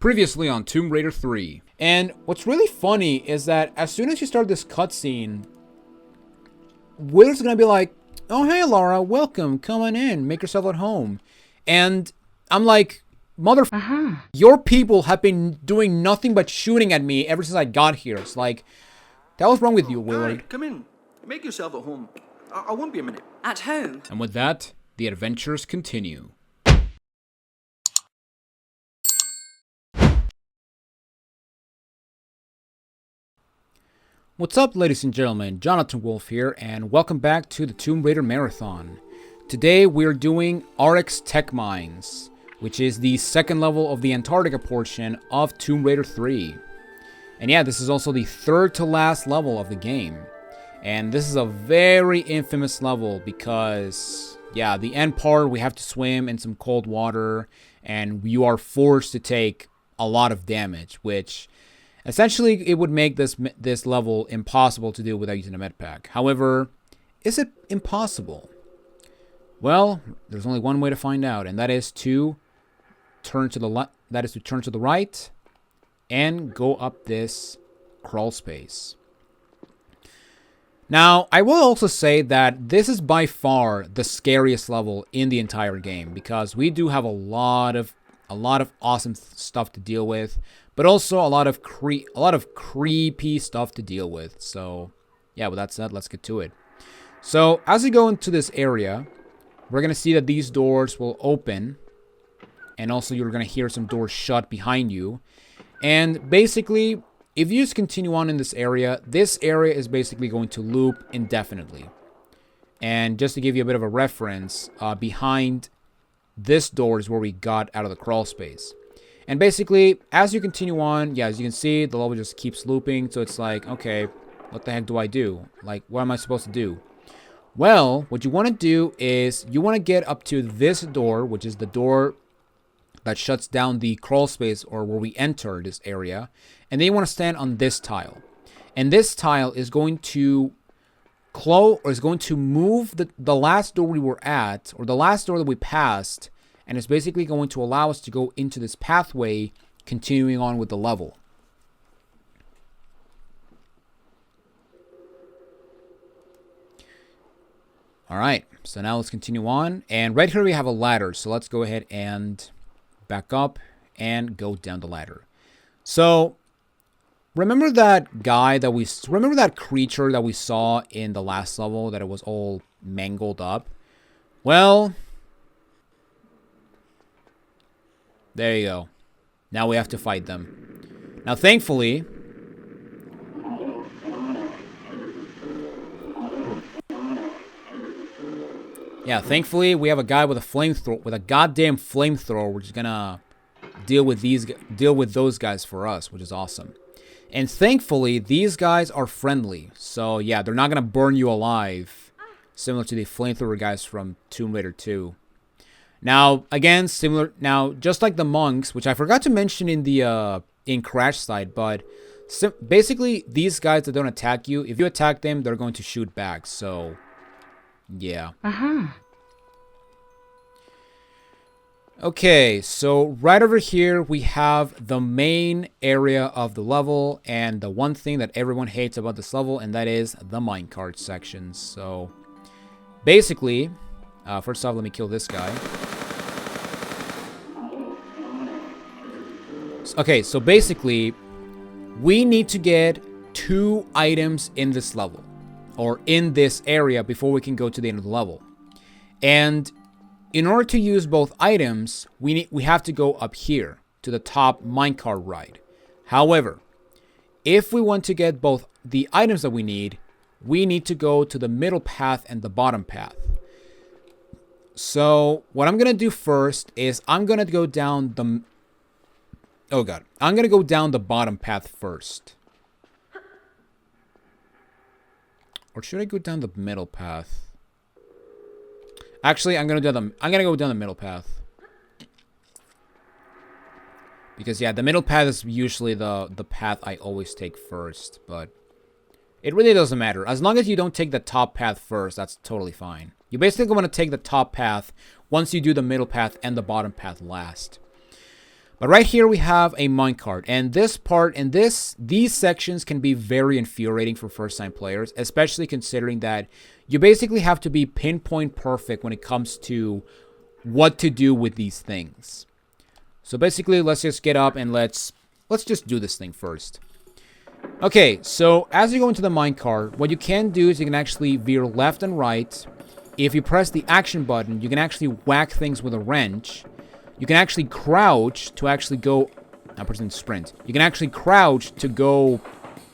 Previously on Tomb Raider 3. And what's really funny is that as soon as you start this cutscene, Willard's gonna be like, "Oh hey Laura, welcome, come on in, make yourself at home." And I'm like, your people have been doing nothing but shooting at me ever since I got here. It's like, that was wrong with you, Willard. Hi, come in, make yourself at home. I won't be a minute. At home? And with that, the adventures continue. What's up, ladies and gentlemen? Jonathan Wolf here, and welcome back to the Tomb Raider Marathon. Today we're doing RX Tech Mines, which is the second level of the Antarctica portion of Tomb Raider 3. And yeah, this is also the third to last level of the game. And this is a very infamous level because, yeah, the end part we have to swim in some cold water, and you are forced to take a lot of damage, which essentially, it would make this level impossible to do without using a med pack. However, is it impossible? Well, there's only one way to find out, and that is to turn to the right and go up this crawl space. Now, I will also say that this is by far the scariest level in the entire game because we do have a lot of awesome stuff to deal with, but also a lot of creepy stuff to deal with. So, yeah, with that said, let's get to it. So, as we go into this area, we're going to see that these doors will open, and also you're going to hear some doors shut behind you. And basically, if you just continue on in this area is basically going to loop indefinitely. And just to give you a bit of a reference, behind this door is where we got out of the crawl space. And basically, as you continue on, yeah, as you can see, the level just keeps looping. So it's like, okay, what the heck do I do? Like, what am I supposed to do? Well, what you want to do is you want to get up to this door, which is the door that shuts down the crawl space or where we enter this area. And then you want to stand on this tile. And this tile is going to close, or is going to move the last door we were at, or the last door that we passed, and it's basically going to allow us to go into this pathway, continuing on with the level. Alright, so now let's continue on, and right here we have a ladder, so let's go ahead and back up and go down the ladder. So remember that creature that we saw in the last level, that it was all mangled up? Well, there you go. Now we have to fight them. Now, thankfully, we have a guy with a flamethrower, with a goddamn flamethrower, which is gonna deal with those guys for us, which is awesome. And thankfully, these guys are friendly. So yeah, they're not gonna burn you alive, similar to the flamethrower guys from Tomb Raider 2. Now, again, just like the monks, which I forgot to mention in the in Crash side, but basically these guys that don't attack you, if you attack them, they're going to shoot back. So, yeah. Okay, so right over here we have the main area of the level, and the one thing that everyone hates about this level, and that is the minecart sections. So, basically, first off, let me kill this guy. Okay, so basically, we need to get 2 items in this level, or in this area, before we can go to the end of the level. And in order to use both items, we have to go up here to the top minecart ride. However, if we want to get both the items that we need to go to the middle path and the bottom path. So what I'm gonna do first is I'm gonna go down the bottom path first. Or should I go down the middle path? Actually, I'm gonna go down the middle path. Because yeah, the middle path is usually the path I always take first, but it really doesn't matter. As long as you don't take the top path first, that's totally fine. You basically want to take the top path once you do the middle path and the bottom path last. But right here we have a minecart, and this part and these sections can be very infuriating for first-time players, especially considering that you basically have to be pinpoint perfect when it comes to what to do with these things. So basically, let's just get up and let's just do this thing first. Okay, so as you go into the minecart, what you can do is you can actually veer left and right. If you press the action button, you can actually whack things with a wrench. You can actually crouch to actually go... I'm pressing sprint. You can actually crouch to go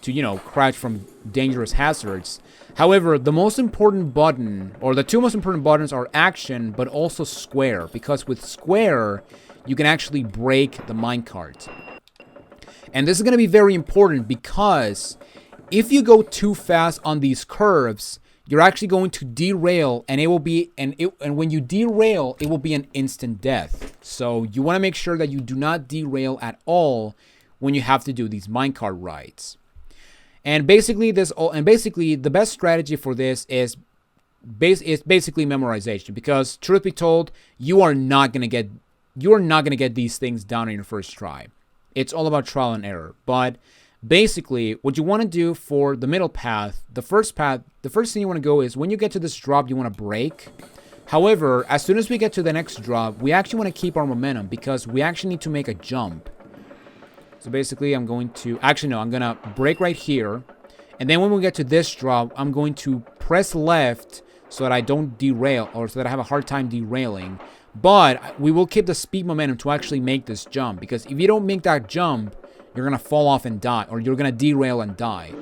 to, you know, crouch from dangerous hazards. However, the most important button, or the two most important buttons are action, but also square. Because with square, you can actually break the minecart. And this is going to be very important because if you go too fast on these curves, you're actually going to derail, and it will be and when you derail, it will be an instant death. So you want to make sure that you do not derail at all when you have to do these minecart rides. And basically the best strategy for this is basically memorization, because truth be told, you are not going to get these things down on your first try. It's all about trial and error. But basically, what you want to do for the middle path, the first thing you want to go is when you get to this drop, you want to brake. However, as soon as we get to the next drop, we actually want to keep our momentum because we actually need to make a jump. So basically, I'm going to brake right here. And then when we get to this drop, I'm going to press left so that I don't derail, or so that I have a hard time derailing. But we will keep the speed momentum to actually make this jump, because if you don't make that jump, you're going to fall off and die, or you're going to derail and die.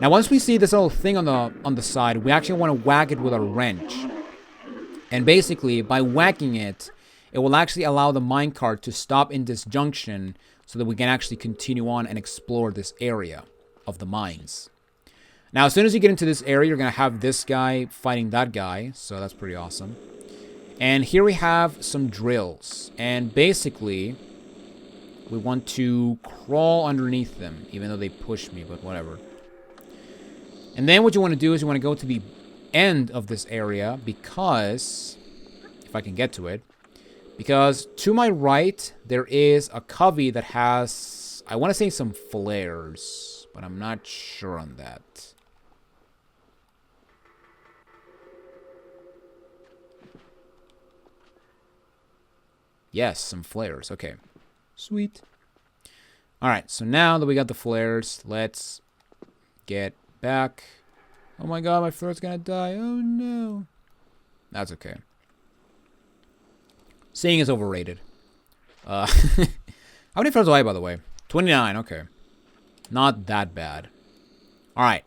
Now, once we see this little thing on the side, we actually want to whack it with a wrench. And basically, by whacking it, it will actually allow the minecart to stop in this junction so that we can actually continue on and explore this area of the mines. Now, as soon as you get into this area, you're going to have this guy fighting that guy, so that's pretty awesome. And here we have some drills, and basically we want to crawl underneath them, even though they push me, but whatever. And then what you want to do is you want to go to the end of this area, because, if I can get to it, because to my right, there is a covey that has, I want to say some flares, but I'm not sure on that. Yes, some flares. Okay. Sweet. Alright, so now that we got the flares, let's get back. Oh my god, my flare's gonna die. Oh no. That's okay. Seeing is overrated. How many flares do I have, by the way? 29, okay. Not that bad. Alright.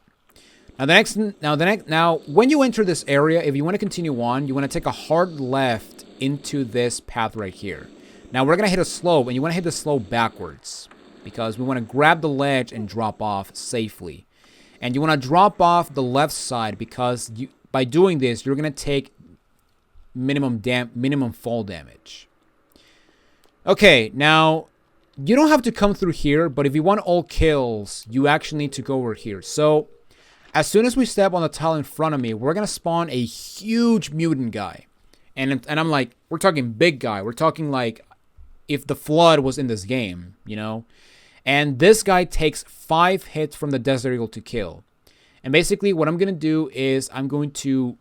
Now, when you enter this area, if you want to continue on, you want to take a hard left into this path right here. Now, we're going to hit a slope, and you want to hit the slope backwards, because we want to grab the ledge and drop off safely. And you want to drop off the left side, because by doing this, you're going to take minimum fall damage. Okay, now, you don't have to come through here, but if you want all kills, you actually need to go over here. So, as soon as we step on the tile in front of me, we're going to spawn a huge mutant guy. And I'm like, we're talking big guy. We're talking like if the flood was in this game, you know? And this guy takes 5 hits from the Desert Eagle to kill. And basically what I'm going to do is I'm going to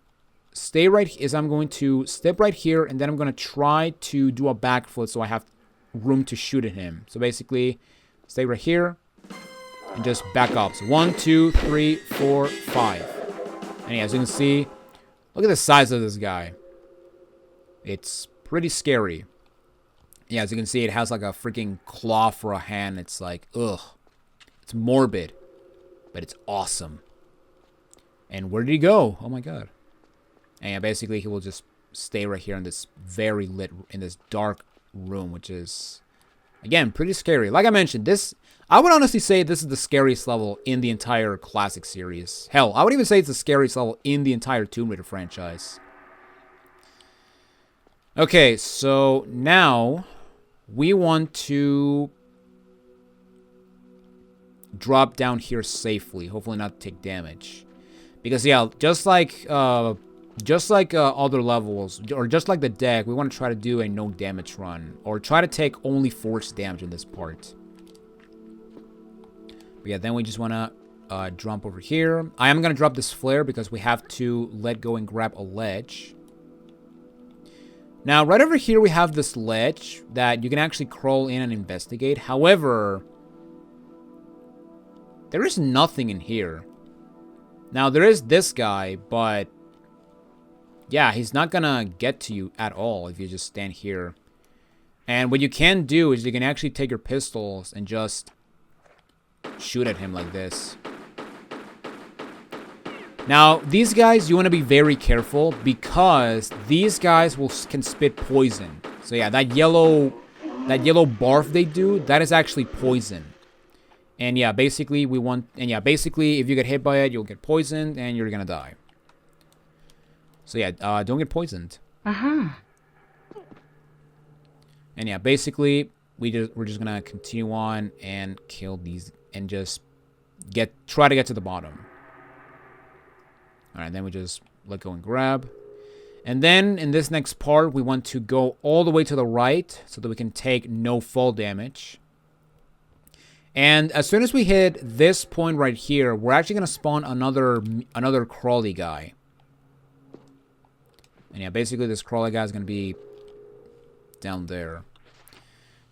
step right here, and then I'm going to try to do a backflip so I have room to shoot at him. So basically, stay right here and just back up. So 1, 2, 3, 4, 5. And yeah, as you can see, look at the size of this guy. It's pretty scary. Yeah, as you can see, it has like a freaking claw for a hand. It's like, ugh. It's morbid, but it's awesome. And where did he go? Oh my god. And yeah, basically he will just stay right here in this very lit, in this dark room, which is, again, pretty scary. Like I mentioned, I would honestly say this is the scariest level in the entire classic series. Hell, I would even say it's the scariest level in the entire Tomb Raider franchise. Okay, so now we want to drop down here safely. Hopefully not take damage. Because, yeah, just like just like other levels, or just like the deck, we want to try to do a no damage run, or try to take only force damage in this part. But yeah, then we just want to jump over here. I am going to drop this flare because we have to let go and grab a ledge. Now, right over here, we have this ledge that you can actually crawl in and investigate. However, there is nothing in here. Now, there is this guy, but yeah, he's not gonna get to you at all if you just stand here. And what you can do is you can actually take your pistols and just shoot at him like this. Now, these guys, you want to be very careful because these guys can spit poison. So yeah, that yellow barf they do, that is actually poison. And yeah, basically basically if you get hit by it, you'll get poisoned and you're gonna die. So yeah, don't get poisoned. And yeah, basically we're just gonna continue on and kill these and just try to get to the bottom. Alright, then we just let go and grab. And then in this next part, we want to go all the way to the right so that we can take no fall damage. And as soon as we hit this point right here, we're actually going to spawn another crawly guy. And yeah, basically this crawly guy is going to be down there.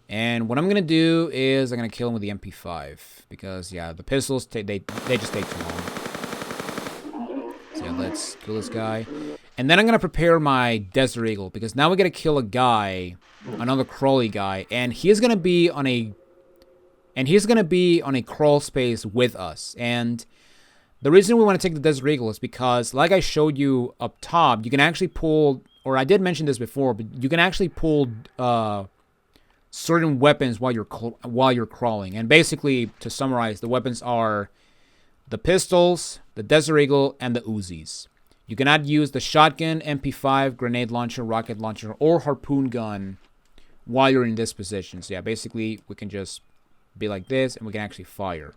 And what I'm going to do is I'm going to kill him with the MP5. Because, yeah, the pistols, they just take too long. So yeah, let's kill this guy. And then I'm going to prepare my Desert Eagle. Because now we got to kill a guy, another crawly guy. And he's going to be on a crawl space with us. And the reason we want to take the Desert Eagle is because, like I showed you up top, you can actually pull, or I did mention this before, but you can actually pull certain weapons while you're crawling. And basically, to summarize, the weapons are the pistols, the Desert Eagle, and the Uzis. You cannot use the shotgun, MP5, grenade launcher, rocket launcher, or harpoon gun while you're in this position. So yeah, basically, we can just be like this, and we can actually fire.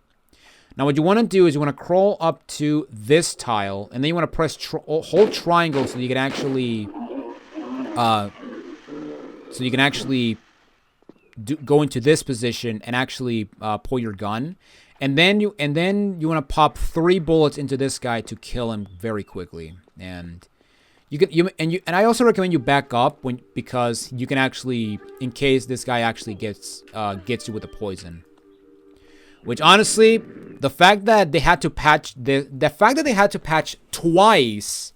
Now, what you want to do is you want to crawl up to this tile, and then you want to press hold triangle so you can actually go into this position and actually pull your gun. And then you want to pop 3 bullets into this guy to kill him very quickly. And I also recommend you back up because you can actually, in case this guy actually gets you with the poison. Which honestly, the fact that they had to patch twice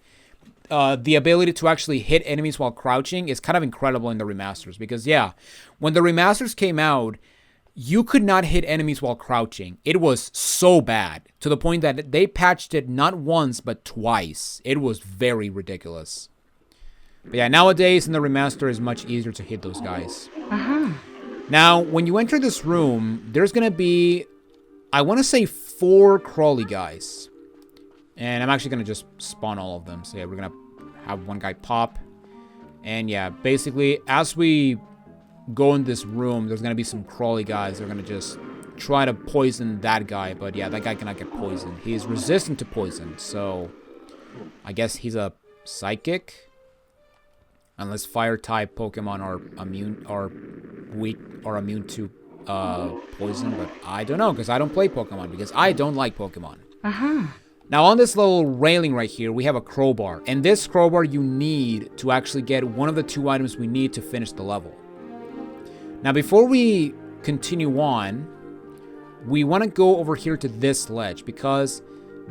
the ability to actually hit enemies while crouching is kind of incredible in the remasters. Because yeah, when the remasters came out, you could not hit enemies while crouching. It was so bad to the point that they patched it not once but twice. It was very ridiculous. But yeah, nowadays in the remaster, it's much easier to hit those guys. Now, when you enter this room, there's gonna be, I want to say 4 crawly guys. And I'm actually going to just spawn all of them. So yeah, we're going to have one guy pop. And yeah, basically, as we go in this room, there's going to be some crawly guys. They're going to just try to poison that guy. But yeah, that guy cannot get poisoned. He is resistant to poison. So I guess he's a psychic. Unless fire type Pokemon are immune or weak or immune to poison, but I don't know because I don't play Pokemon because I don't like Pokemon. Now on this little railing right here, we have a crowbar, and this crowbar you need to actually get one of the 2 items we need to finish the level. Now before we continue on, we want to go over here to this ledge because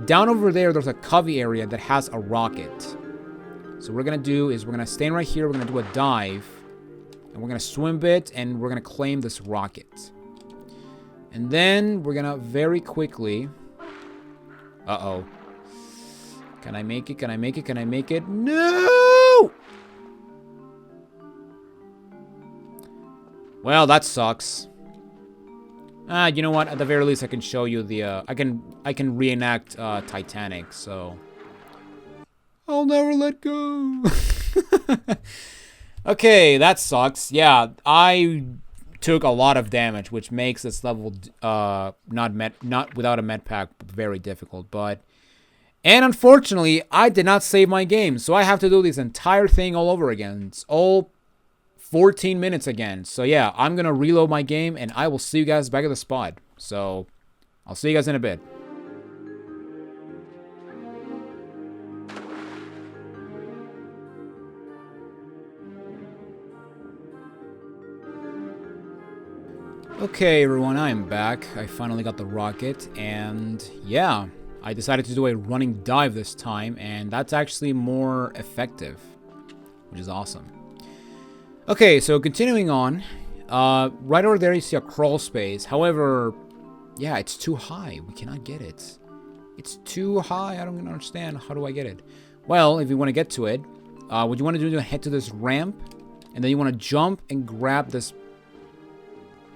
down over there's a covey area that has a rocket. So what we're gonna do is we're gonna stand right here, we're gonna do a dive. And we're going to swim bit, and we're going to claim this rocket. And then we're going to very quickly... Uh-oh. Can I make it? Can I make it? Can I make it? No! Well, that sucks. You know what? At the very least, I can show you the... I can reenact Titanic, so... I'll never let go. Okay, that sucks. Yeah, I took a lot of damage, which makes this level not without a med pack very difficult. But And unfortunately, I did not save my game, so I have to do this entire thing all over again. It's all 14 minutes again. So yeah, I'm going to reload my game, and I will see you guys back at the spot. So, I'll see you guys in a bit. Okay, everyone, I am back. I finally got the rocket, and yeah, I decided to do a running dive this time, and that's actually more effective, which is awesome. Okay, so continuing on, right over there you see a crawl space. However, yeah, it's too high. We cannot get it. It's too high. I don't even understand. How do I get it? Well, if you want to get to it, what you want to do is head to this ramp, and then you want to jump and grab this.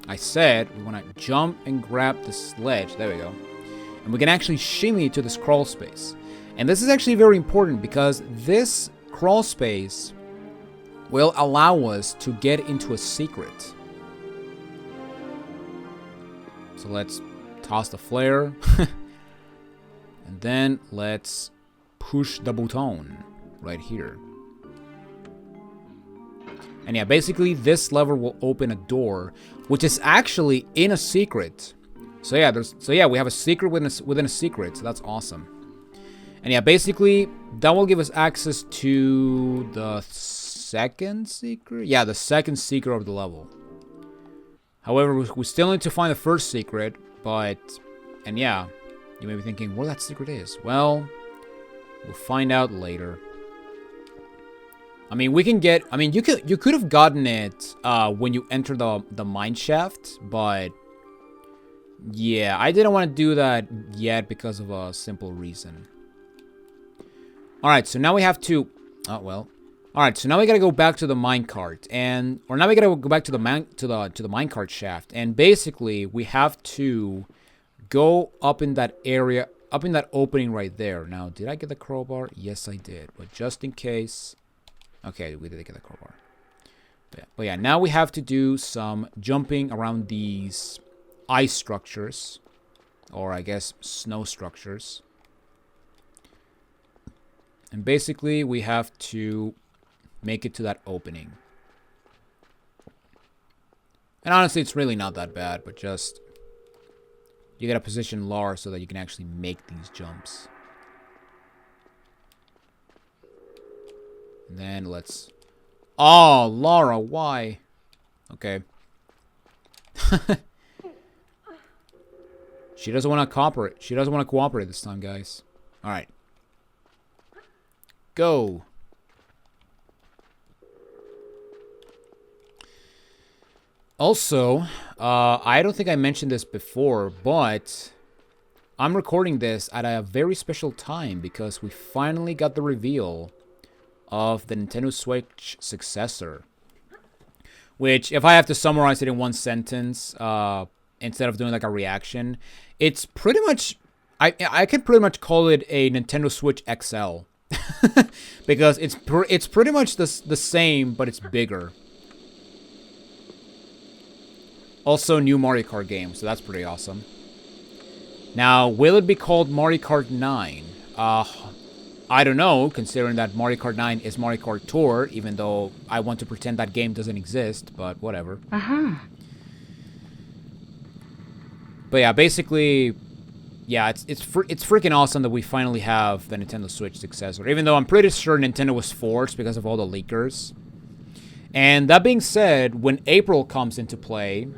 I said we want to jump and grab the sledge. There we go. And we can actually shimmy to this crawl space. And this is actually very important because this crawl space will allow us to get into a secret. So let's toss the flare. And then let's push the button right here. And yeah, basically this lever will open a door, which is actually in a secret. So yeah, we have a secret within a secret. So that's awesome. And yeah, basically that will give us access to the second secret. Yeah, the second secret of the level. However, we still need to find the first secret, and yeah, you may be thinking where that secret is. Well, we'll find out later. I mean, you could have gotten it when you enter the mine shaft, but yeah, I didn't want to do that yet because of a simple reason. All right, so now we have to. Oh well. All right, so now we gotta go back to the minecart, or now we gotta go back to the minecart shaft, and basically we have to go up in that area, up in that opening right there. Now, did I get the crowbar? Yes, I did, but just in case. Okay, we did get the crowbar. But yeah, now we have to do some jumping around these ice structures, or I guess snow structures. And basically, we have to make it to that opening. And honestly, it's really not that bad, but just you gotta position Lar so that you can actually make these jumps. And then let's... Oh, Laura, why? Okay. She doesn't want to cooperate. She doesn't want to cooperate this time, guys. Alright. Go. Also, I don't think I mentioned this before, but I'm recording this at a very special time because we finally got the reveal of the Nintendo Switch successor. Which, if I have to summarize it in one sentence, instead of doing like a reaction, it's pretty much... I could pretty much call it a Nintendo Switch XL. Because it's pretty much the same, but it's bigger. Also, new Mario Kart game, so that's pretty awesome. Now, will it be called Mario Kart 9? I don't know, considering that Mario Kart 9 is Mario Kart Tour, even though I want to pretend that game doesn't exist, but whatever. But yeah, basically, yeah, it's freaking awesome that we finally have the Nintendo Switch successor, even though I'm pretty sure Nintendo was forced because of all the leakers. And that being said, when April comes into play,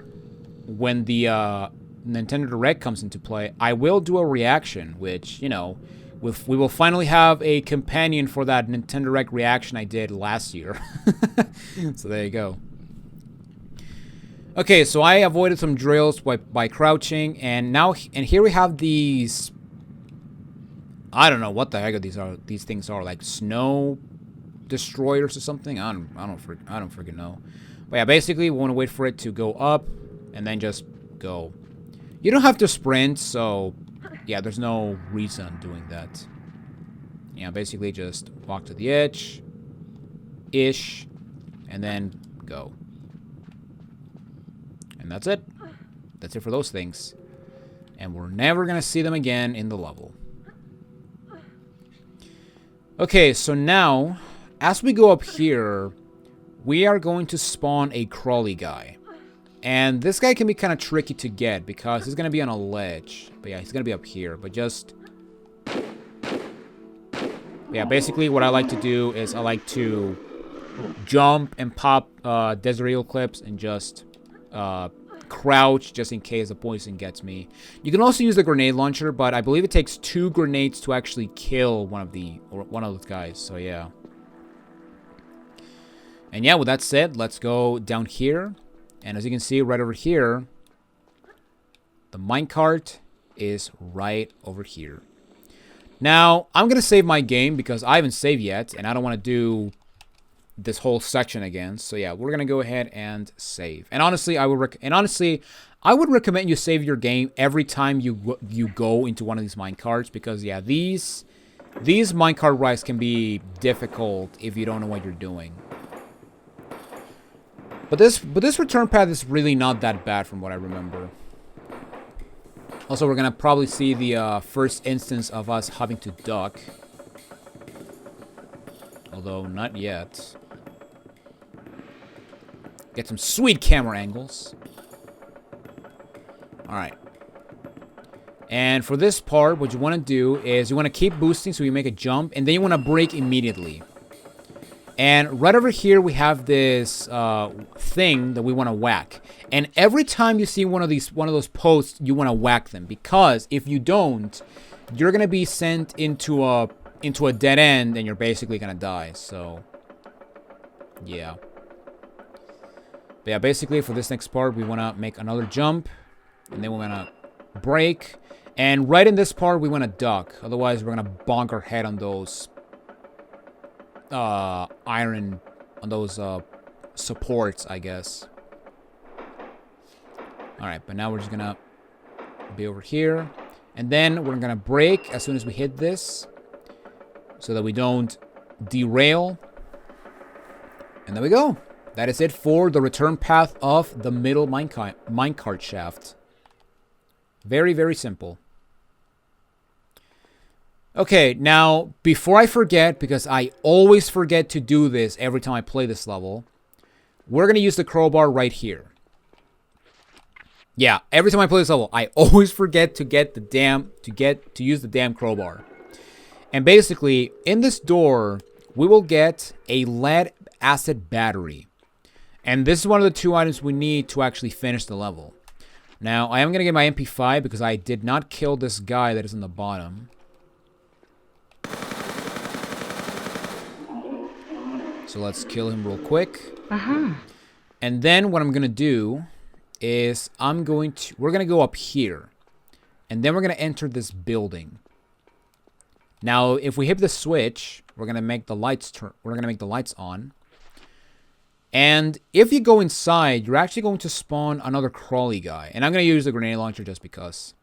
when the Nintendo Direct comes into play, I will do a reaction, which, you know, we will finally have a companion for that Nintendo Direct reaction I did last year. So there you go. Okay, so I avoided some drills by crouching, and here we have these... I don't know what the heck these things are, like snow destroyers or something. I don't freaking know. But yeah, basically we want to wait for it to go up and then just go. You don't have to sprint, so yeah, there's no reason doing that. Yeah, basically just walk to the edge ish and then go. And that's it. That's it for those things. And we're never gonna see them again in the level. Okay, so now, as we go up here, we are going to spawn a crawly guy. And this guy can be kind of tricky to get because he's going to be on a ledge. But yeah, he's going to be up here. But just... yeah, basically what I like to do is I like to jump and pop Desert Eagle clips and just crouch just in case the poison gets me. You can also use the grenade launcher, but I believe it takes 2 grenades to actually kill one of those guys. So yeah. And yeah, with that said, let's go down here. And as you can see right over here, the minecart is right over here. Now, I'm going to save my game because I haven't saved yet, and I don't want to do this whole section again. So yeah, we're going to go ahead and save. And honestly, I would recommend you save your game every time you go into one of these minecarts, because yeah, these minecart rides can be difficult if you don't know what you're doing. But this return path is really not that bad from what I remember. Also, we're going to probably see the first instance of us having to duck. Although, not yet. Get some sweet camera angles. Alright. And for this part, what you want to do is you want to keep boosting so you make a jump. And then you want to brake immediately. And right over here, we have this thing that we want to whack. And every time you see one of those posts, you want to whack them, because if you don't, you're gonna be sent into a dead end, and you're basically gonna die. So, yeah. But yeah, basically for this next part, we want to make another jump, and then we want to brake. And right in this part, we want to duck. Otherwise, we're gonna bonk our head on those iron, on those supports, I guess. Alright, but now we're just gonna be over here, and then we're gonna brake as soon as we hit this so that we don't derail. And there we go. That is it for the return path of the middle minecart shaft. Very, very simple. Okay, now, before I forget, because I always forget to do this every time I play this level, we're going to use the crowbar right here. Yeah, every time I play this level, I always forget to get to use the damn crowbar. And basically, in this door, we will get a lead acid battery. And this is one of the 2 items we need to actually finish the level. Now, I am going to get my MP5 because I did not kill this guy that is in the bottom. So let's kill him real quick. And then what I'm going to do is we're going to go up here. And then we're going to enter this building. Now, if we hit the switch, we're going to make the lights on. And if you go inside, you're actually going to spawn another crawly guy. And I'm going to use the grenade launcher just because.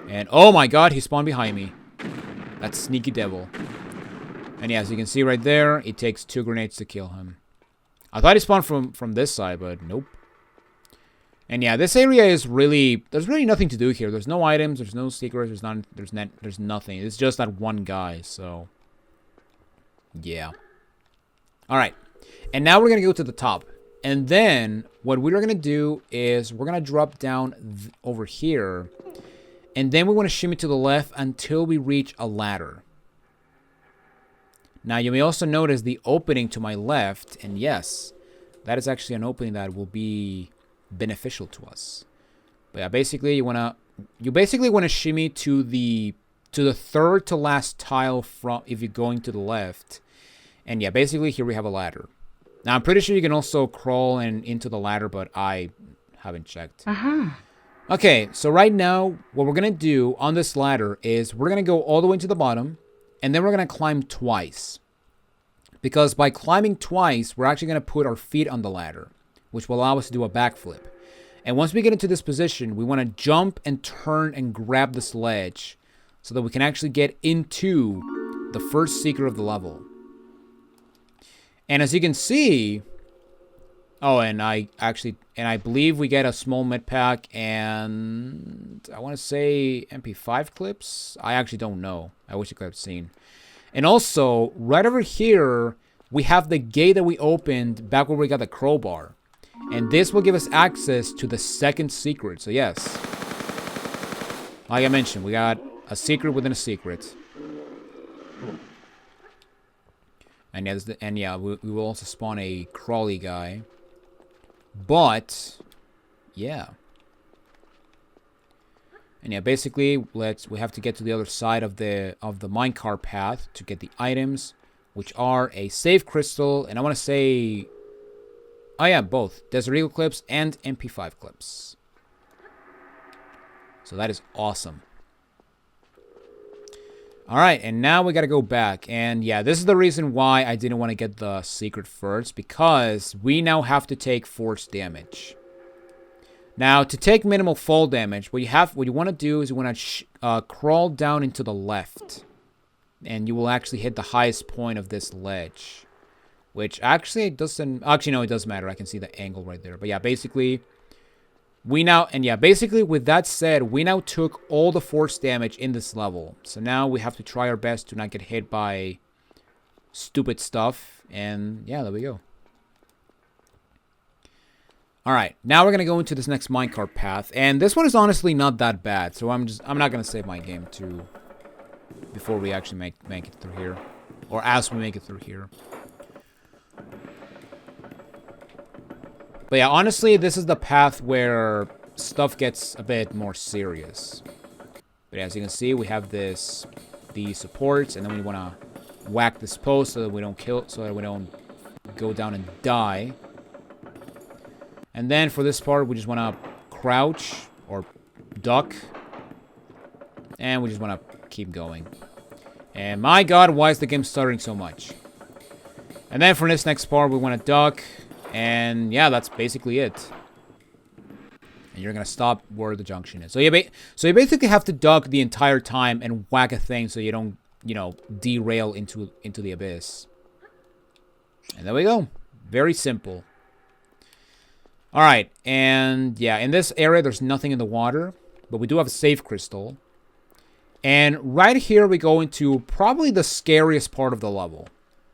And oh my god, he spawned behind me. That sneaky devil. And yeah, as you can see right there, it takes 2 grenades to kill him. I thought he spawned from this side, but nope. And yeah, this area is there's really nothing to do here. There's no items, there's no secrets, there's nothing. It's just that one guy, so yeah. Alright. And now we're gonna go to the top. And then what we're gonna do is we're gonna drop down over here. And then we want to shimmy to the left until we reach a ladder. Now, you may also notice the opening to my left. And yes, that is actually an opening that will be beneficial to us. But yeah, basically, you basically want to shimmy to the third to last tile from if you're going to the left. And yeah, basically, here we have a ladder. Now, I'm pretty sure you can also crawl into the ladder, but I haven't checked. Okay, so right now, what we're going to do on this ladder is we're going to go all the way to the bottom, and then we're going to climb twice. Because by climbing twice, we're actually going to put our feet on the ladder, which will allow us to do a backflip. And once we get into this position, we want to jump and turn and grab this ledge so that we can actually get into the first secret of the level. And as you can see, Oh, and I believe we get a small med pack and I want to say MP5 clips. I actually don't know. I wish I could have seen. And also, right over here, we have the gate that we opened back where we got the crowbar. And this will give us access to the second secret. So yes, like I mentioned, we got a secret within a secret. And yeah, we will also spawn a crawly guy. But yeah. And yeah, basically we have to get to the other side of the minecart path to get the items, which are a save crystal, and I want to say, oh yeah, both Desert Eagle clips and MP5 clips. So that is awesome. Alright, and now we gotta go back. And yeah, this is the reason why I didn't want to get the secret first, because we now have to take force damage. Now, to take minimal fall damage, what you want to do is you want to crawl down into the left. And you will actually hit the highest point of this ledge. Which actually doesn't... Actually, no, it doesn't matter. I can see the angle right there. But yeah, basically... basically, with that said, we now took all the force damage in this level. So now we have to try our best to not get hit by stupid stuff. And yeah, there we go. Alright, now we're going to go into this next minecart path. And this one is honestly not that bad. So I'm not going to save my game before we actually make it through here. Or as we make it through here. But yeah, honestly, this is the path where stuff gets a bit more serious. But as you can see, we have these supports, and then we want to whack this post so that we don't go down and die. And then for this part, we just want to crouch or duck, and we just want to keep going. And my god, why is the game stuttering so much? And then for this next part, we want to duck. And yeah, that's basically it. And you're gonna stop where the junction is. So you basically have to duck the entire time and whack a thing so you don't, derail into the abyss. And there we go. Very simple. All right, and yeah, in this area there's nothing in the water, but we do have a save crystal. And right here we go into probably the scariest part of the level,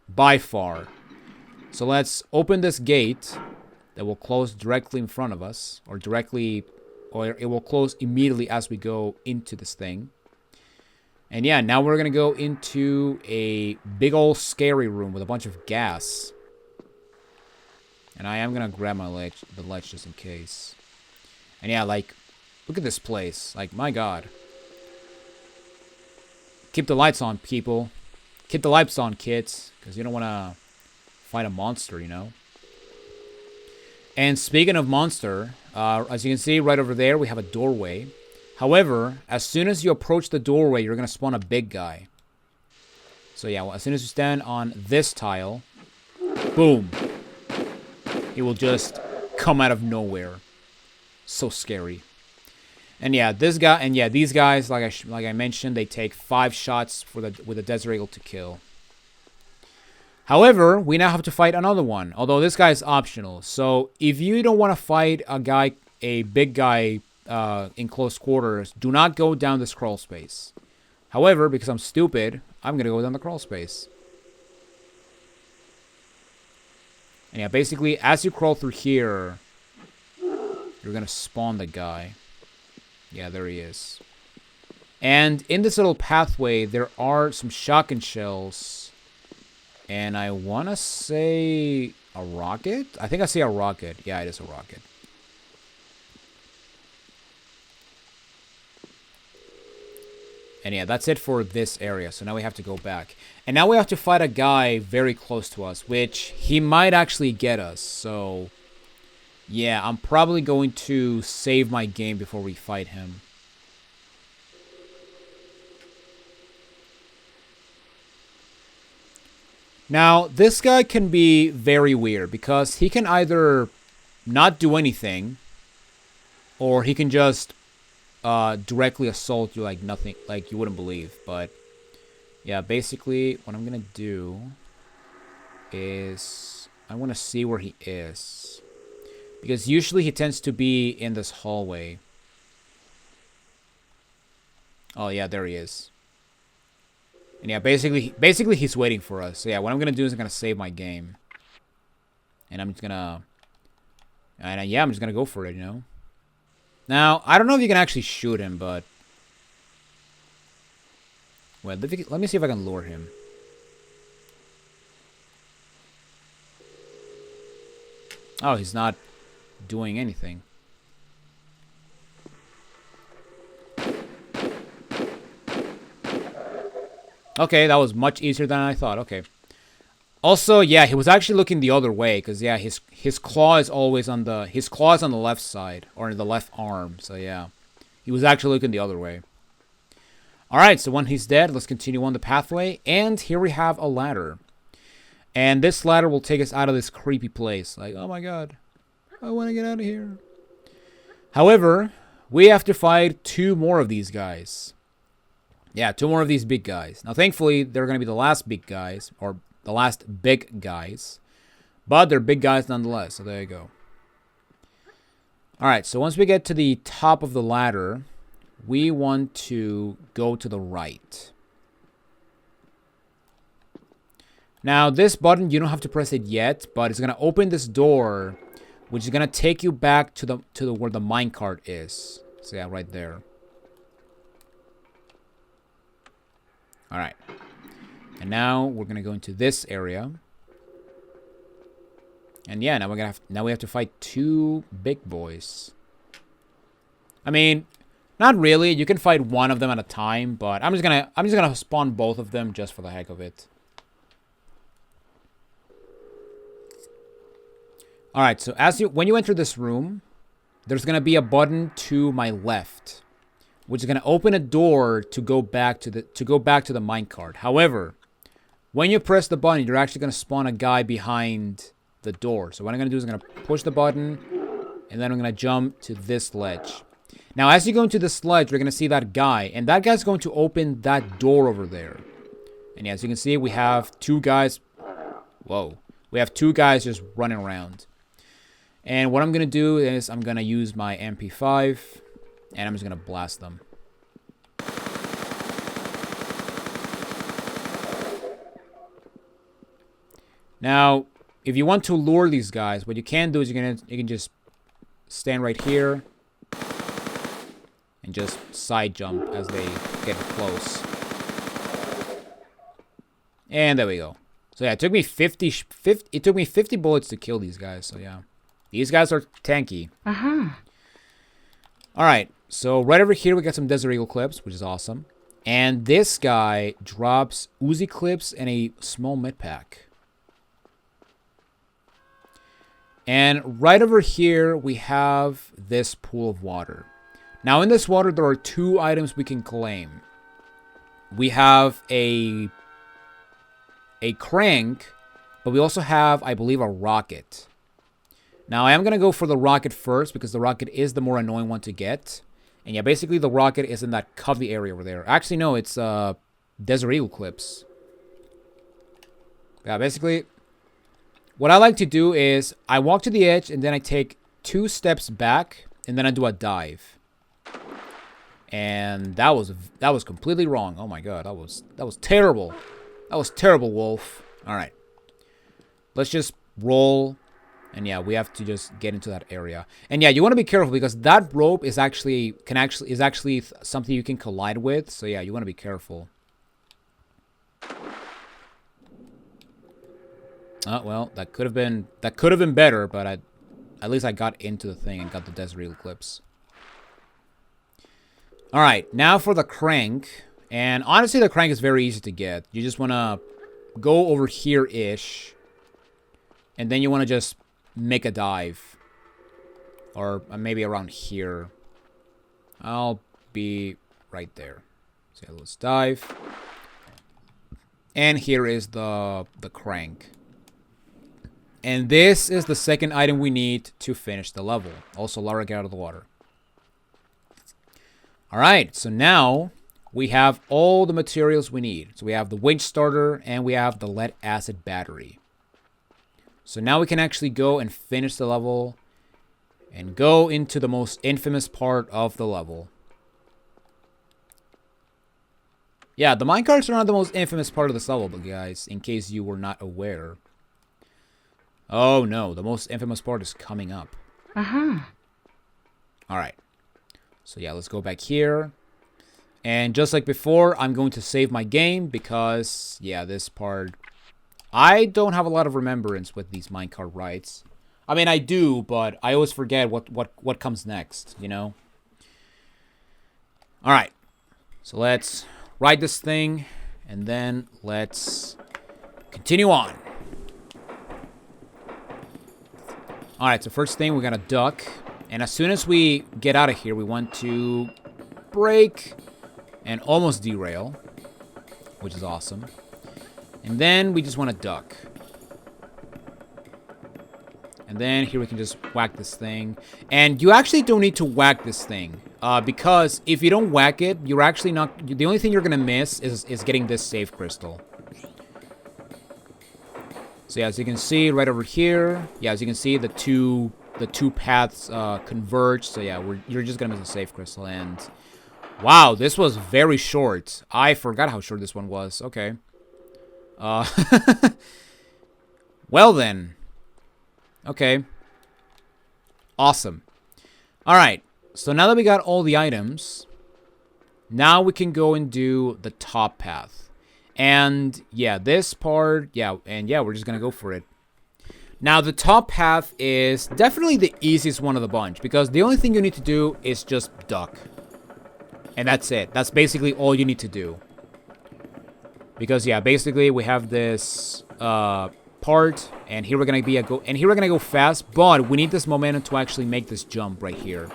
by far. So let's open this gate that will close directly in front of us, or it will close immediately as we go into this thing. And yeah, now we're going to go into a big old scary room with a bunch of gas. And I am going to grab the ledge just in case. And yeah, like, look at this place. Like, my god. Keep the lights on, people. Keep the lights on, kids, because you don't want to fight a monster, And speaking of monster, as you can see right over there, we have a doorway. However, as soon as you approach the doorway, you're going to spawn a big guy. So yeah, as soon as you stand on this tile, boom. He will just come out of nowhere. So scary. And yeah, these guys, like I mentioned, they take 5 shots with a Desert Eagle to kill. However, we now have to fight another one, although this guy is optional. So if you don't want to fight a big guy in close quarters, do not go down this crawl space. However, because I'm stupid, I'm going to go down the crawl space. And yeah, basically, as you crawl through here, you're going to spawn the guy. Yeah, there he is. And in this little pathway, there are some shotgun shells. And I want to say a rocket? I think I see a rocket. Yeah, it is a rocket. And yeah, that's it for this area. So now we have to go back. And now we have to fight a guy very close to us, which he might actually get us. So yeah, I'm probably going to save my game before we fight him. Now, this guy can be very weird because he can either not do anything, or he can just directly assault you like nothing, like you wouldn't believe. But yeah, basically what I'm gonna do is I want to see where he is. Because usually he tends to be in this hallway. Oh, yeah, there he is. And yeah, basically he's waiting for us. So yeah, what I'm going to do is I'm going to save my game. And I'm just going to... And yeah, I'm just going to go for it, you know? Now, I don't know if you can actually shoot him, but... Well, let me see if I can lure him. Oh, he's not doing anything. Okay, that was much easier than I thought. Okay. Also, yeah, he was actually looking the other way because yeah, his claw is always on the left side or in the left arm. So yeah, he was actually looking the other way. All right, so when he's dead, let's continue on the pathway, and here we have a ladder, and this ladder will take us out of this creepy place. Like, oh my god, I want to get out of here. However, we have to fight 2 more of these guys. Yeah, 2 more of these big guys. Now, thankfully, they're going to be the last big guys, or the last big guys. But they're big guys nonetheless, so there you go. Alright, so once we get to the top of the ladder, we want to go to the right. Now, this button, you don't have to press it yet, but it's going to open this door, which is going to take you back to the where the minecart is. So yeah, right there. Alright. And now we're gonna go into this area. And yeah, now we have to fight 2 big boys. I mean, not really. You can fight one of them at a time, but I'm just gonna spawn both of them just for the heck of it. Alright, so when you enter this room, there's gonna be a button to my left, which is gonna open a door to go back to the minecart. However, when you press the button, you're actually gonna spawn a guy behind the door. So what I'm gonna do is I'm gonna push the button, and then I'm gonna jump to this ledge. Now, as you go into this ledge, you're gonna see that guy, and that guy's going to open that door over there. And yeah, as you can see, we have 2 guys. Whoa, we have 2 guys just running around. And what I'm gonna do is I'm gonna use my MP5. And I'm just going to blast them. Now, if you want to lure these guys, what you can do is you can just stand right here. And just side jump as they get close. And there we go. So yeah, it took me 50 bullets to kill these guys. So yeah. These guys are tanky. Alright. So right over here we got some Desert Eagle clips, which is awesome. And this guy drops Uzi clips and a small med pack. And right over here we have this pool of water. Now in this water there are 2 items we can claim. We have a crank, but we also have, I believe, a rocket. Now I am going to go for the rocket first because the rocket is the more annoying one to get. And yeah, basically the rocket is in that covey area over there. Actually, no, it's Desert Eagle clips. Yeah, basically, what I like to do is I walk to the edge and then I take 2 steps back and then I do a dive. And that was completely wrong. Oh my god, that was terrible. That was terrible, Wolf. All right, let's just roll. And yeah, we have to just get into that area. And yeah, you want to be careful because that rope is actually something you can collide with. So yeah, you want to be careful. Well, that could have been better, but at least I got into the thing and got the Desert Eagle clips. All right, now for the crank. And honestly, the crank is very easy to get. You just want to go over here-ish. And then you want to just make a dive. Or maybe around here. I'll be right there. So let's dive. And here is the crank. And this is the second item we need to finish the level. Also, Lara, get out of the water. Alright, so now we have all the materials we need. So we have the Winch Starter and we have the lead acid battery. So now we can actually go and finish the level. and go into the most infamous part of the level. Yeah, the minecarts are not the most infamous part of this level, but guys, in case you were not aware. Oh no, the most infamous part is coming up. Alright. So yeah, let's go back here. And just like before, I'm going to save my game because, yeah, this part... I don't have a lot of remembrance with these minecart rides. I mean, I do, but I always forget what comes next, you know? Alright. So let's ride this thing, and then let's continue on. Alright, so first thing, we're gonna duck. And as soon as we get out of here, we want to brake and almost derail, which is awesome. And then we just want to duck. And then here we can just whack this thing. And you actually don't need to whack this thing. Because if you don't whack it, you're actually not... The only thing you're going to miss is getting this save crystal. So yeah, as you can see right over here. Yeah, as you can see, the two paths converge. So yeah, you're just going to miss a save crystal. And wow, this was very short. I forgot how short this one was. Okay. Well then. Okay. Awesome. Alright. So now that we got all the items, now we can go and do the top path. And yeah, this part, yeah, we're just gonna go for it. Now the top path is definitely the easiest one of the bunch, because the only thing you need to do is just duck. And that's it. That's basically all you need to do. Because yeah, basically we have this part, and here we're gonna go fast, but we need this momentum to actually make this jump right here.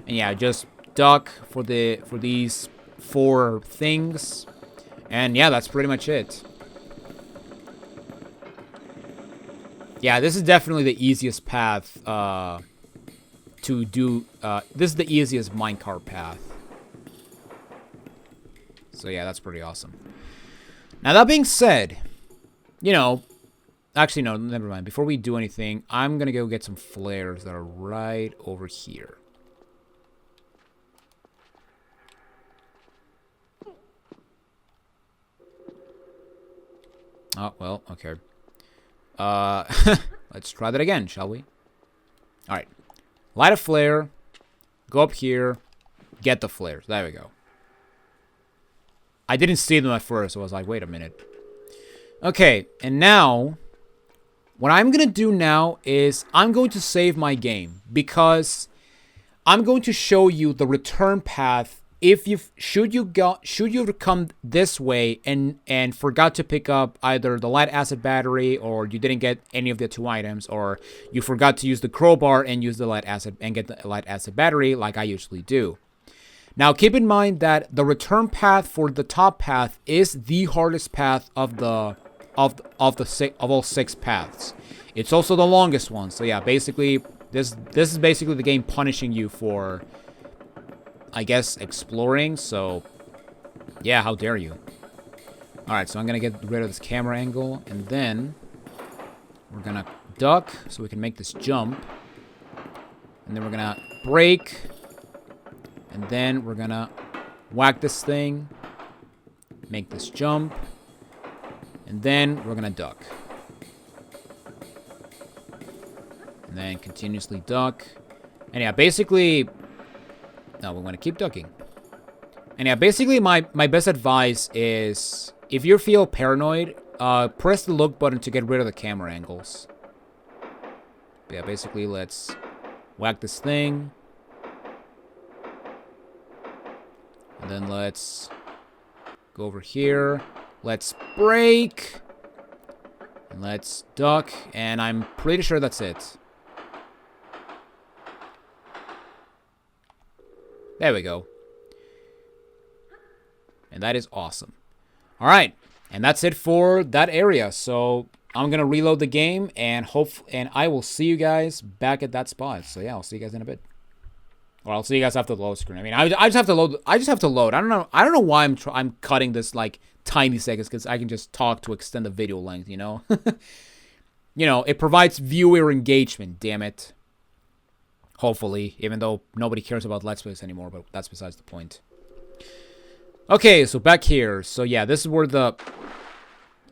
And yeah, just duck for these 4 things. And yeah, that's pretty much it. Yeah, this is definitely the easiest path to do. This is the easiest minecart path. So yeah, that's pretty awesome. Now that being said, you know, actually no, never mind. Before we do anything, I'm gonna go get some flares that are right over here. Oh, well, okay. Let's try that again, shall we? Alright. Light a flare. Go up here. Get the flares. There we go. I didn't see them at first, so I was like, wait a minute. Okay, and now, what I'm going to do now is I'm going to save my game, because I'm going to show you the return path if you should you come this way and forgot to pick up either the lead acid battery, or you didn't get any of the 2 items, or you forgot to use the crowbar and use the lead acid and get the lead acid battery like I usually do. Now keep in mind that the return path for the top path is the hardest path of all 6 paths. It's also the longest one. So yeah, basically this is basically the game punishing you for, I guess, exploring. So yeah, how dare you. Alright, so I'm gonna get rid of this camera angle, and then we're gonna duck so we can make this jump, and then we're gonna brake, and then we're gonna whack this thing, make this jump, and then we're gonna duck, and then continuously duck. And yeah, basically, no, we want to keep ducking. And yeah, basically my best advice is, if you feel paranoid, press the look button to get rid of the camera angles. But yeah, basically let's whack this thing. And then let's go over here. Let's brake. And let's duck. And I'm pretty sure that's it. There we go. And that is awesome. Alright. And that's it for that area. So I'm going to reload the game, and I will see you guys back at that spot. So yeah, I'll see you guys in a bit. Or I'll see you guys after the load screen. I mean, I just have to load. I just have to load. I don't know why I'm cutting this like tiny seconds, because I can just talk to extend the video length, you know? You know, it provides viewer engagement, damn it. Hopefully, even though nobody cares about Let's Plays anymore, but that's besides the point. Okay, so back here. So yeah, this is where the...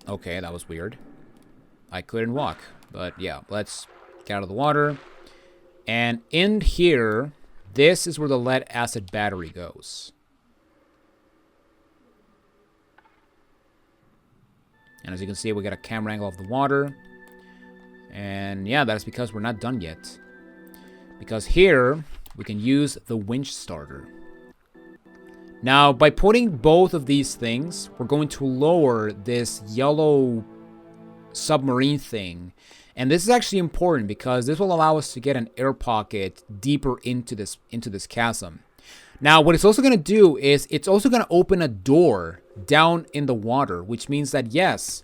Okay, that was weird. I couldn't walk. But yeah, let's get out of the water. And in here, this is where the lead acid battery goes. And as you can see, we got a camera angle of the water. And yeah, that's because we're not done yet. Because here, we can use the Winch Starter. Now, by putting both of these things, we're going to lower this yellow submarine thing. And this is actually important because this will allow us to get an air pocket deeper into this chasm. Now, what it's also going to do is it's also going to open a door down in the water, which means that, yes,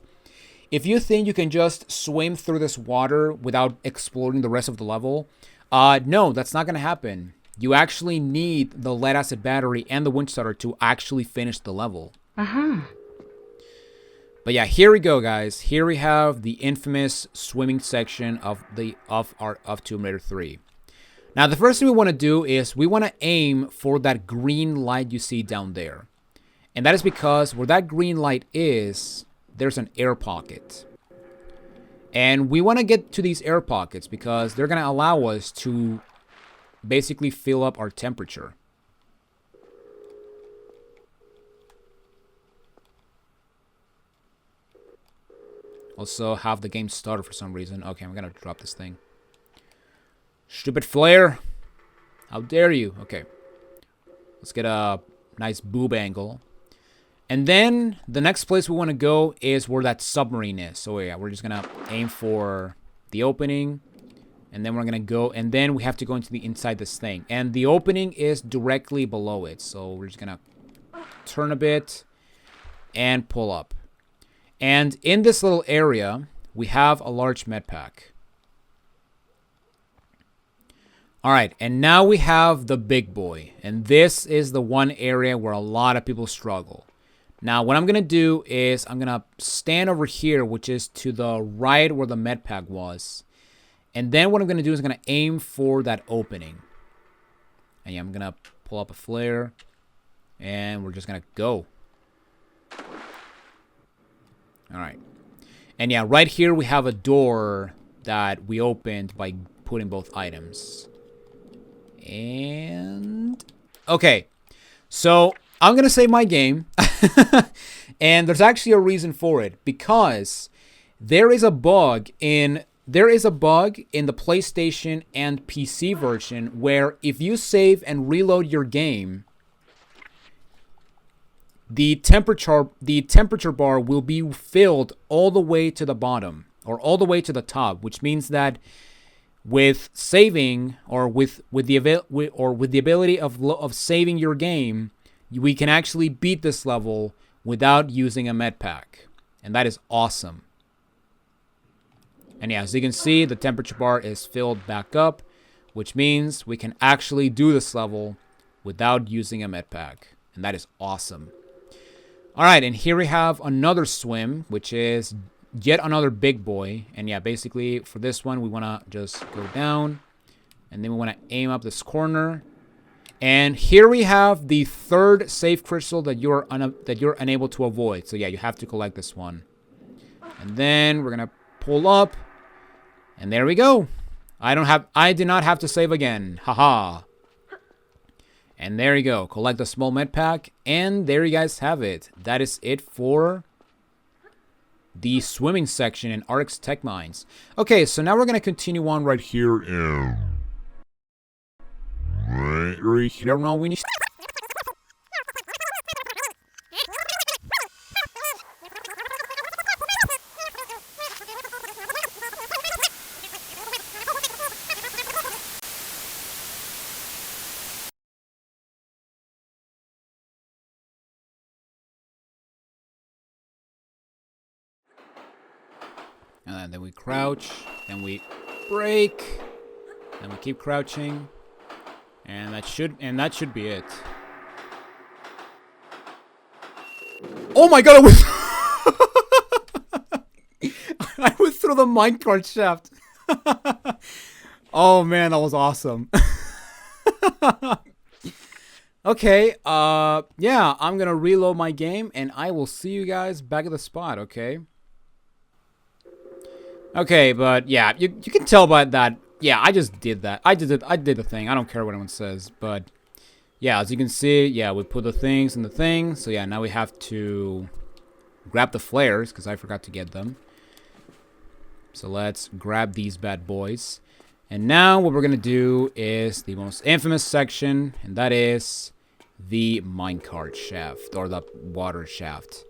if you think you can just swim through this water without exploring the rest of the level, no, that's not going to happen. You actually need the lead acid battery and the winch starter to actually finish the level. But yeah, here we go, guys. Here we have the infamous swimming section of Tomb Raider 3. Now, the first thing we want to do is we want to aim for that green light you see down there. And that is because where that green light is, there's an air pocket. And we want to get to these air pockets because they're going to allow us to basically fill up our temperature. Also have the game started for some reason. Okay, I'm going to drop this thing. Stupid flare. How dare you? Okay. Let's get a nice boob angle. And then the next place we want to go is where that submarine is. So yeah, we're just going to aim for the opening. And then we're going to go. And then we have to go into the inside this thing. And the opening is directly below it. So we're just going to turn a bit and pull up. And in this little area, we have a large med pack. Alright, and now we have the big boy. And this is the one area where a lot of people struggle. Now, what I'm going to do is I'm going to stand over here, which is to the right where the med pack was. And then what I'm going to do is I'm going to aim for that opening. And yeah, I'm going to pull up a flare. And we're just going to go. Alright. And yeah, right here we have a door that we opened by putting both items. And... okay. So, I'm going to save my game. And there's actually a reason for it. Because there is a bug in the PlayStation and PC version where if you save and reload your game, the temperature bar will be filled all the way to the bottom or all the way to the top, which means that with saving or with the ability of saving your game, we can actually beat this level without using a med pack, and that is awesome. And yeah, as you can see, the temperature bar is filled back up, which means we can actually do this level without using a med pack, and that is awesome. Alright, and here we have another swim, which is yet another big boy. And yeah, basically for this one, we want to just go down. And then we want to aim up this corner. And here we have the third save crystal that you're unable to avoid. So yeah, you have to collect this one. And then we're going to pull up. And there we go. I did not have to save again. Haha. And there you go. Collect a small med pack. And there you guys have it. That is it for the swimming section in Arx Tech Mines. Okay, so now we're going to continue on right here. Right here. Now we need... And then we crouch, then we break, then we keep crouching, and that should be it. Oh my god, I went through the Minecart Shaft. Oh man, that was awesome. Okay, yeah, I'm gonna reload my game, and I will see you guys back at the spot, okay? Okay, but yeah, you can tell by that. Yeah, I just did that. I did the thing. I don't care what anyone says, but yeah, as you can see, yeah, we put the things in the thing. So yeah, now we have to grab the flares, because I forgot to get them. So let's grab these bad boys. And now what we're gonna do is the most infamous section, and that is the Minecart Shaft, or the water shaft.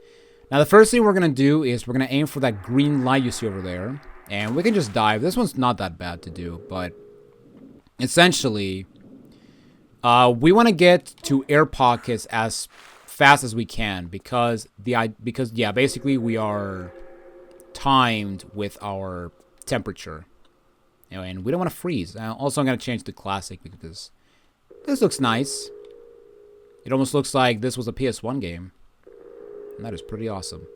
Now the first thing we're gonna do is we're gonna aim for that green light you see over there, and we can just dive. This one's not that bad to do, but essentially we want to get to air pockets as fast as we can, because yeah, basically we are timed with our temperature, and we don't want to freeze. Also, I'm gonna change to classic because this looks nice. It almost looks like this was a PS1 game. And that is pretty awesome.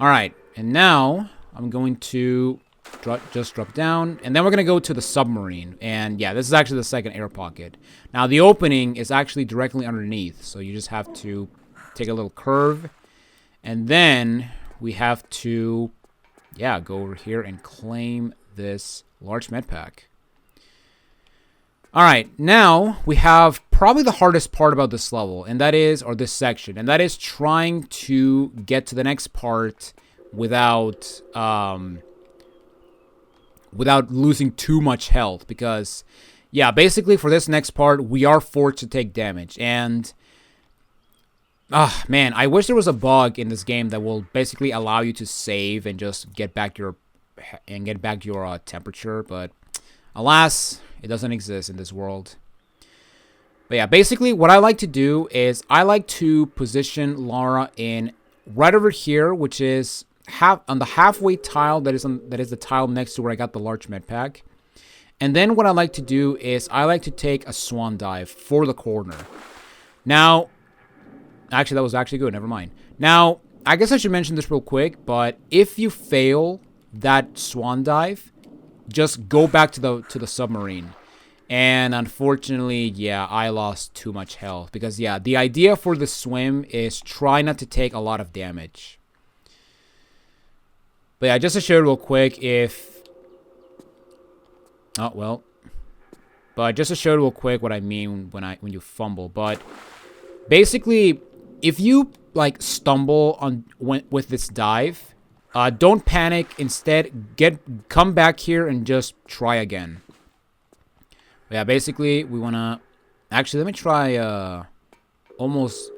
Alright, and now I'm going to just drop down. And then we're going to go to the submarine. And yeah, this is actually the second air pocket. Now, the opening is actually directly underneath. So you just have to take a little curve. And then we have to, yeah, go over here and claim this large med pack. Alright, now we have probably the hardest part about this level, and that is, or this section, and that is trying to get to the next part without losing too much health, because, yeah, basically for this next part, we are forced to take damage, and, man, I wish there was a bug in this game that will basically allow you to save and just get back your temperature, but alas, it doesn't exist in this world. But yeah, basically what I like to do is I like to position Lara in right over here, which is on the halfway tile that is the tile next to where I got the large med pack. And then what I like to do is I like to take a swan dive for the corner. Now, actually that was actually good, never mind. Now, I guess I should mention this real quick, but if you fail that swan dive, just go back to the submarine. And unfortunately, yeah, I lost too much health. Because, yeah, the idea for the swim is try not to take a lot of damage. But yeah, just to show you real quick, if... Oh, well. But just to show you real quick what I mean when you fumble. But basically, if you, like, stumble with this dive... don't panic. Instead, come back here and just try again. But yeah, basically, we want to... Actually, let me try almost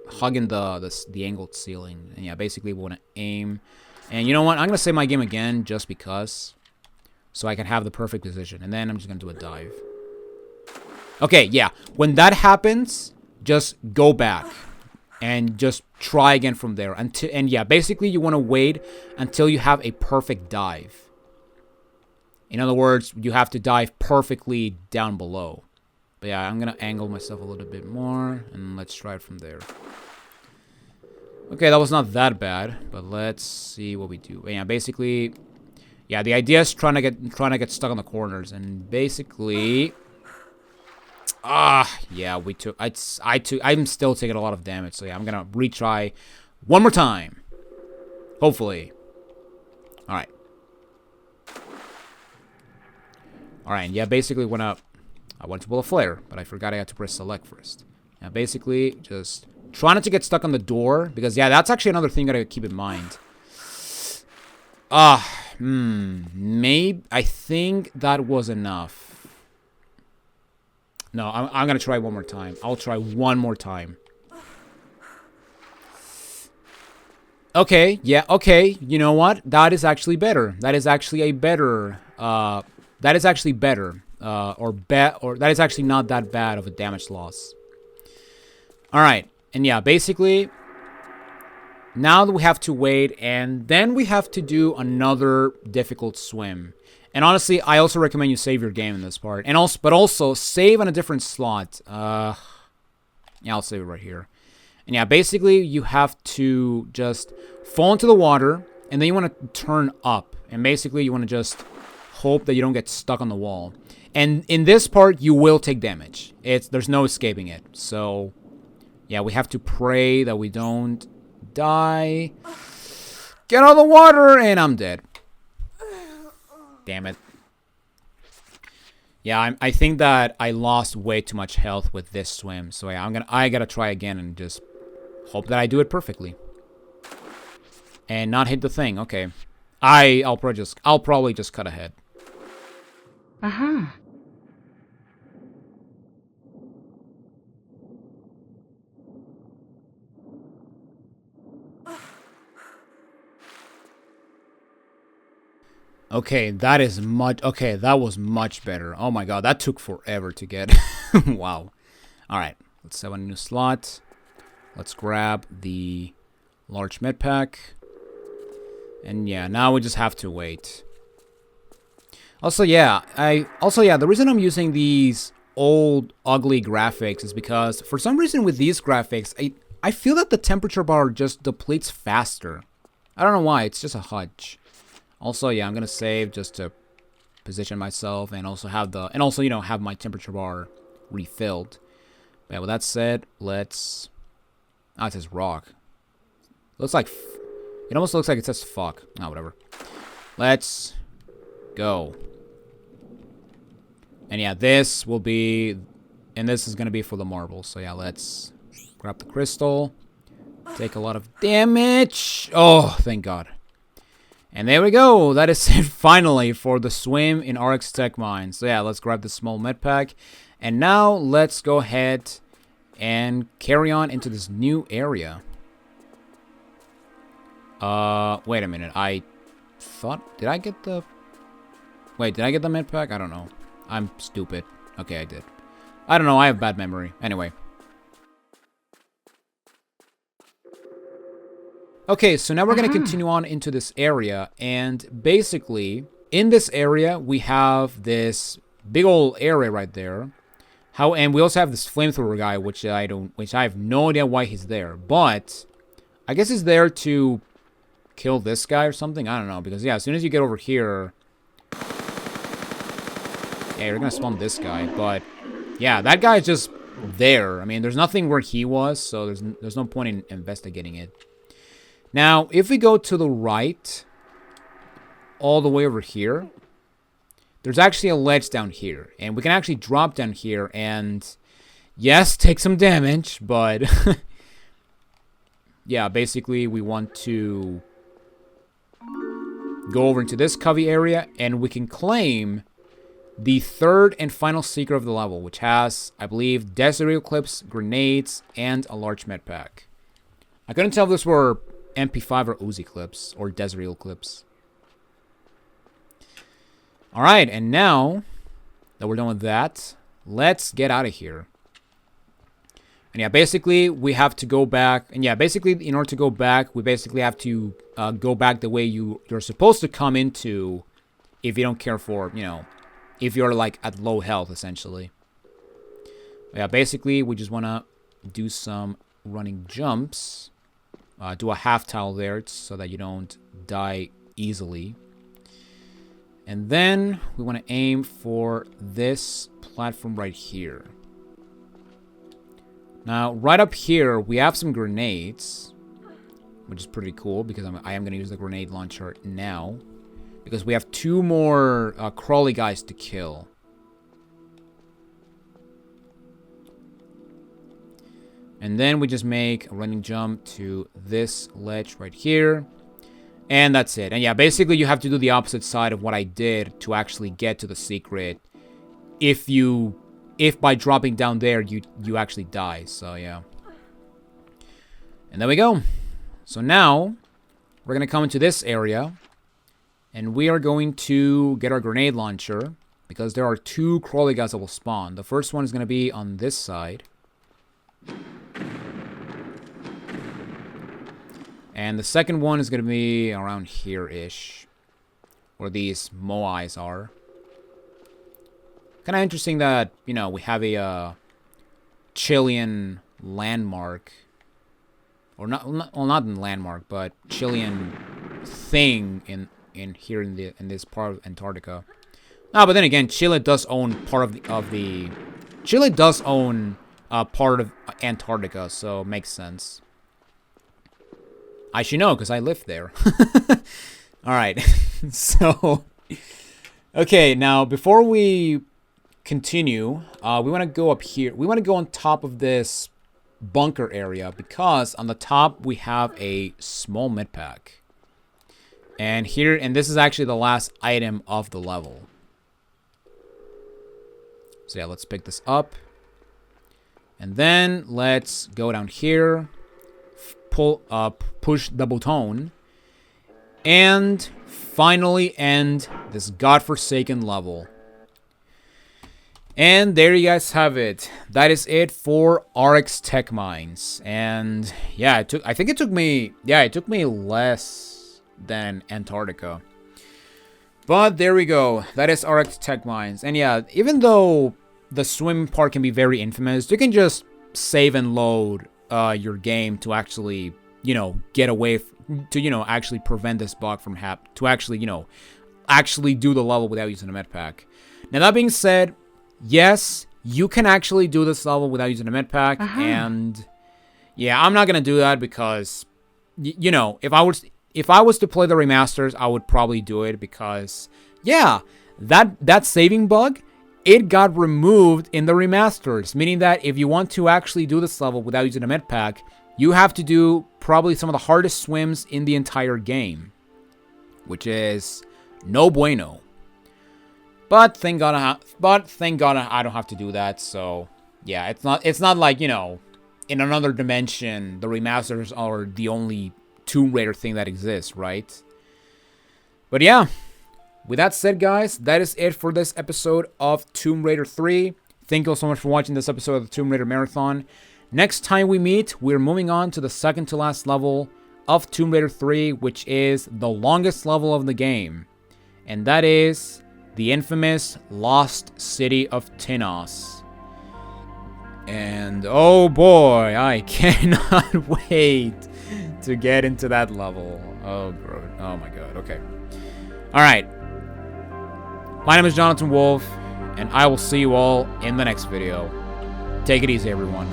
hugging the angled ceiling. And yeah, basically, we want to aim. And you know what? I'm going to save my game again just because. So I can have the perfect position. And then I'm just going to do a dive. Okay, yeah. When that happens, just go back. And just try again from there. And yeah, basically you want to wait until you have a perfect dive. In other words, you have to dive perfectly down below. But yeah, I'm going to angle myself a little bit more. And let's try it from there. Okay, that was not that bad. But let's see what we do. But yeah, basically... Yeah, the idea is trying to get stuck on the corners. And basically... yeah, I'm still taking a lot of damage, so yeah, I'm gonna retry one more time. Hopefully. Alright. Alright, and yeah, basically I went to pull a flare, but I forgot I had to press select first. Yeah, basically, just try not to get stuck on the door, because yeah, that's actually another thing you gotta keep in mind. Maybe, I think that was enough. No, I'm going to try one more time. I'll try one more time. Okay, yeah, okay. You know what? That is actually better. That is actually a better, that is actually better. Or that is actually not that bad of a damage loss. Alright, and yeah, basically, now that we have to wait, and then we have to do another difficult swim. And honestly, I also recommend you save your game in this part. And also save on a different slot. Yeah, I'll save it right here. And yeah, basically, you have to just fall into the water. And then you want to turn up. And basically, you want to just hope that you don't get stuck on the wall. And in this part, you will take damage. There's no escaping it. So, yeah, we have to pray that we don't die. Get out of the water, and I'm dead. Damn it. Yeah, I think that I lost way too much health with this swim. So yeah, I gotta try again and just hope that I do it perfectly. And not hit the thing. Okay. I'll probably just cut ahead. Aha. Okay, that was much better. Oh my god, that took forever to get. Wow. Alright, let's have a new slot. Let's grab the large med pack. And yeah, now we just have to wait. Also, yeah, the reason I'm using these old, ugly graphics is because, for some reason with these graphics, I feel that the temperature bar just depletes faster. I don't know why, it's just a hunch. Also, yeah, I'm gonna save just to position myself and also have have my temperature bar refilled. But yeah, with that said, let's... Oh, it says rock. Looks like... It almost looks like it says fuck. Oh, whatever. Let's go. And yeah, this will be... And this is gonna be for the marbles. So yeah, let's grab the crystal. Take a lot of damage. Oh, thank God. And there we go. That is it finally for the swim in RX Tech Mine. So yeah, let's grab the small med pack. And now let's go ahead and carry on into this new area. Wait a minute. I thought... Did I get the... Wait, did I get the med pack? I don't know. I'm stupid. Okay, I did. I don't know. I have bad memory. Anyway. Okay, so now we're going to continue on into this area, and basically, in this area, we have this big old area right there. And we also have this flamethrower guy, which I have no idea why he's there, but I guess he's there to kill this guy or something. I don't know, because yeah, as soon as you get over here, yeah, you're gonna spawn this guy. But yeah, that guy's just there. I mean, there's nothing where he was, so there's no point in investigating it. Now, if we go to the right, all the way over here, there's actually a ledge down here. And we can actually drop down here and, yes, take some damage, but... yeah, basically, we want to go over into this covey area, and we can claim the third and final secret of the level, which has, I believe, desert clips, grenades, and a large med pack. I couldn't tell if this were MP5 or Uzi clips, or desert eel clips. Alright, and now that we're done with that, let's get out of here. And yeah, basically, we have to go back. And yeah, basically, in order to go back, we basically have to go back the way you're supposed to come into if you don't care for, if you're, like, at low health, essentially. But yeah, basically, we just want to do some running jumps. Do a half tile there so that you don't die easily. And then we want to aim for this platform right here. Now, right up here, we have some grenades, which is pretty cool because I am going to use the grenade launcher now. Because we have 2 more crawly guys to kill. And then we just make a running jump to this ledge right here. And that's it. And yeah, basically you have to do the opposite side of what I did to actually get to the secret. If by dropping down there, you actually die. So yeah. And there we go. So now, we're going to come into this area. And we are going to get our grenade launcher. Because there are 2 crawly guys that will spawn. The first one is going to be on this side. And the second one is going to be around here-ish. Where these Moais are. Kind of interesting that, we have a Chilean landmark. Or not in landmark, but Chilean thing in here in this part of Antarctica. Ah, but then again, Chile does own part of the Chile does own part of Antarctica, so it makes sense. I should know because I live there. All right, so okay, now before we continue, we want to go up here. We want to go on top of this bunker area because on the top we have a small med pack. And here, and this is actually the last item of the level. So yeah, let's pick this up. And then let's go down here, push the button, and finally end this godforsaken level. And there you guys have it. That is it for RX Tech Mines. And yeah, I think it took me less than Antarctica. But there we go. That is RX Tech Mines. And yeah, even though the swim part can be very infamous, you can just save and load your game to actually, get away to, actually prevent this bug from happening, to actually, actually do the level without using a med pack. Now that being said, yes, you can actually do this level without using a med pack, and yeah, I'm not gonna do that because, if I was to play the remasters, I would probably do it because, yeah, that saving bug, it got removed in the remasters, meaning that if you want to actually do this level without using a med pack, you have to do probably some of the hardest swims in the entire game, which is no bueno. But thank God I don't have to do that. So yeah, it's not like, in another dimension the remasters are the only Tomb Raider thing that exists, right? But yeah, with that said, guys, that is it for this episode of Tomb Raider 3. Thank you all so much for watching this episode of the Tomb Raider Marathon. Next time we meet, we're moving on to the second to last level of Tomb Raider 3, which is the longest level of the game. And that is the infamous Lost City of Tinos. And oh boy, I cannot wait to get into that level. Oh my god, okay. Alright. My name is Jonathan Wolf, and I will see you all in the next video. Take it easy, everyone.